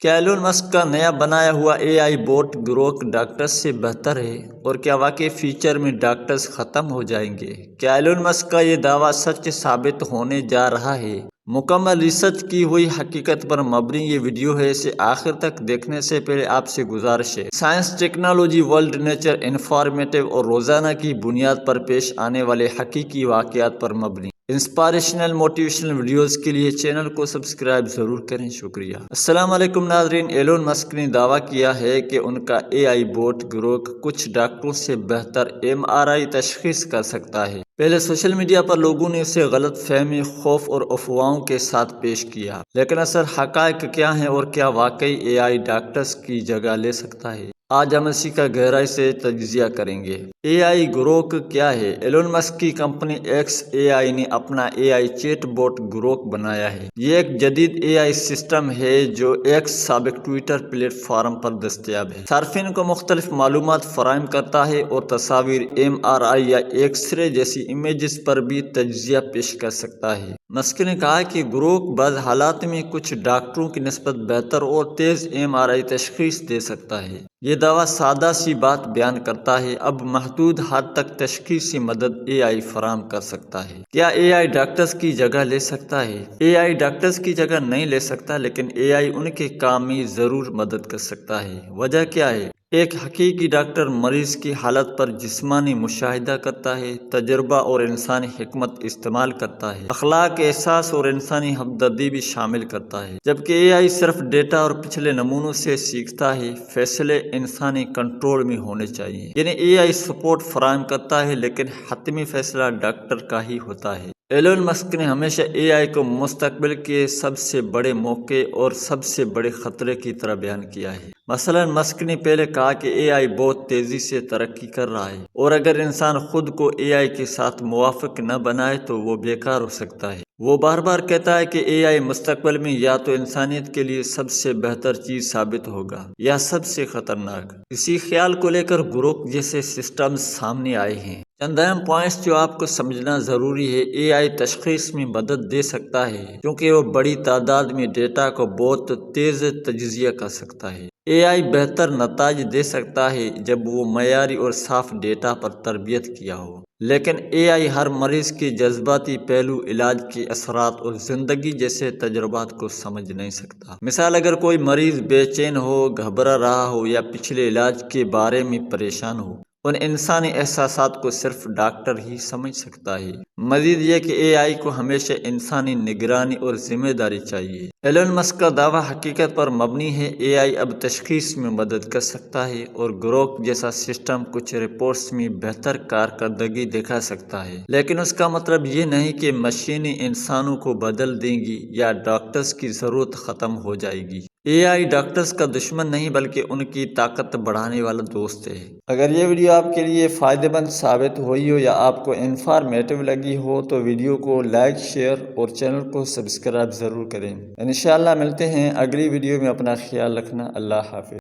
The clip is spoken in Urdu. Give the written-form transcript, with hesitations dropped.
کیا ایلون مسک کا نیا بنایا ہوا اے آئی بوٹ گروک ڈاکٹرز سے بہتر ہے؟ اور کیا واقعی فیوچر میں ڈاکٹرز ختم ہو جائیں گے؟ کیا ایلون مسک کا یہ دعویٰ سچ ثابت ہونے جا رہا ہے؟ مکمل ریسرچ کی ہوئی حقیقت پر مبنی یہ ویڈیو ہے، اسے آخر تک دیکھنے سے پہلے آپ سے گزارش ہے science, technology, world, nature, informative اور روزانہ کی بنیاد پر پیش آنے والے حقیقی واقعات پر مبنی انسپائریشنل موٹیویشنل ویڈیوز کے لیے چینل کو سبسکرائب ضرور کریں۔ شکریہ۔ السلام علیکم ناظرین، ایلون مسک نے دعویٰ کیا ہے کہ ان کا اے آئی بوٹ گروک کچھ ڈاکٹروں سے بہتر MRI تشخیص کر سکتا ہے۔ پہلے سوشل میڈیا پر لوگوں نے اسے غلط فہمی، خوف اور افواہوں کے ساتھ پیش کیا، لیکن اصل حقائق کیا ہیں اور کیا واقعی اے آئی ڈاکٹرز کی جگہ لے سکتا ہے؟ آج ہم اسی کا گہرائی سے تجزیہ کریں گے۔ اے آئی گروک کیا ہے؟ ایلون مسک کی کمپنی ایکس اے آئی نے اپنا اے آئی چیٹ بوٹ گروک بنایا ہے۔ یہ ایک جدید اے آئی سسٹم ہے جو ایکس سابق ٹویٹر پلیٹ فارم پر دستیاب ہے۔ صارفین کو مختلف معلومات فراہم کرتا ہے اور تصاویر، MRI یا ایکس رے جیسی امیجز پر بھی تجزیہ پیش کر سکتا ہے۔ مسک نے کہا کہ گروک بعض حالات میں کچھ ڈاکٹروں کی نسبت بہتر اور تیز MRI تشخیص دے سکتا ہے۔ یہ دعویٰ سادہ سی بات بیان کرتا ہے، اب محدود حد تک تشخیصی مدد اے آئی فراہم کر سکتا ہے۔ کیا اے آئی ڈاکٹرز کی جگہ لے سکتا ہے؟ اے آئی ڈاکٹرز کی جگہ نہیں لے سکتا، لیکن اے آئی ان کے کام میں ضرور مدد کر سکتا ہے۔ وجہ کیا ہے؟ ایک حقیقی ڈاکٹر مریض کی حالت پر جسمانی مشاہدہ کرتا ہے، تجربہ اور انسانی حکمت استعمال کرتا ہے، اخلاق، احساس اور انسانی ہمدردی بھی شامل کرتا ہے، جبکہ اے آئی صرف ڈیٹا اور پچھلے نمونوں سے سیکھتا ہے۔ فیصلے انسانی کنٹرول میں ہونے چاہیے، یعنی اے آئی سپورٹ فراہم کرتا ہے لیکن حتمی فیصلہ ڈاکٹر کا ہی ہوتا ہے۔ ایلون مسک نے ہمیشہ اے آئی کو مستقبل کے سب سے بڑے موقع اور سب سے بڑے خطرے کی طرح بیان کیا ہے۔ مثلا مسک نے پہلے کہا کہ اے آئی بہت تیزی سے ترقی کر رہا ہے اور اگر انسان خود کو اے آئی کے ساتھ موافق نہ بنائے تو وہ بیکار ہو سکتا ہے۔ وہ بار بار کہتا ہے کہ اے آئی مستقبل میں یا تو انسانیت کے لیے سب سے بہتر چیز ثابت ہوگا یا سب سے خطرناک۔ اسی خیال کو لے کر گروک جیسے سسٹمز سامنے آئے ہیں۔ چند اہم پوائنٹس جو آپ کو سمجھنا ضروری ہے۔ اے آئی تشخیص میں مدد دے سکتا ہے کیونکہ وہ بڑی تعداد میں ڈیٹا کو بہت تیز تجزیہ کر سکتا ہے۔ اے آئی بہتر نتائج دے سکتا ہے جب وہ معیاری اور صاف ڈیٹا پر تربیت کیا ہو، لیکن اے آئی ہر مریض کے جذباتی پہلو، علاج کے اثرات اور زندگی جیسے تجربات کو سمجھ نہیں سکتا۔ مثال، اگر کوئی مریض بے چین ہو، گھبرا رہا ہو یا پچھلے علاج کے بارے میں پریشان ہو، ان انسانی احساسات کو صرف ڈاکٹر ہی سمجھ سکتا ہے۔ مزید یہ کہ اے آئی کو ہمیشہ انسانی نگرانی اور ذمہ داری چاہیے۔ ایلون مسک کا دعویٰ حقیقت پر مبنی ہے۔ اے آئی اب تشخیص میں مدد کر سکتا ہے اور گروک جیسا سسٹم کچھ رپورٹس میں بہتر کارکردگی دکھا سکتا ہے، لیکن اس کا مطلب یہ نہیں کہ مشینیں انسانوں کو بدل دیں گی یا ڈاکٹرز کی ضرورت ختم ہو جائے گی۔ اے آئی ڈاکٹرز کا دشمن نہیں بلکہ ان کی طاقت بڑھانے والا دوست ہے۔ اگر یہ ویڈیو آپ کے لیے فائدہ مند ثابت ہوئی ہو یا آپ کو انفارمیٹیو لگی ہو تو ویڈیو کو لائک، شیئر اور چینل کو سبسکرائب ضرور کریں۔ انشاءاللہ ملتے ہیں اگلی ویڈیو میں۔ اپنا خیال رکھنا۔ اللہ حافظ۔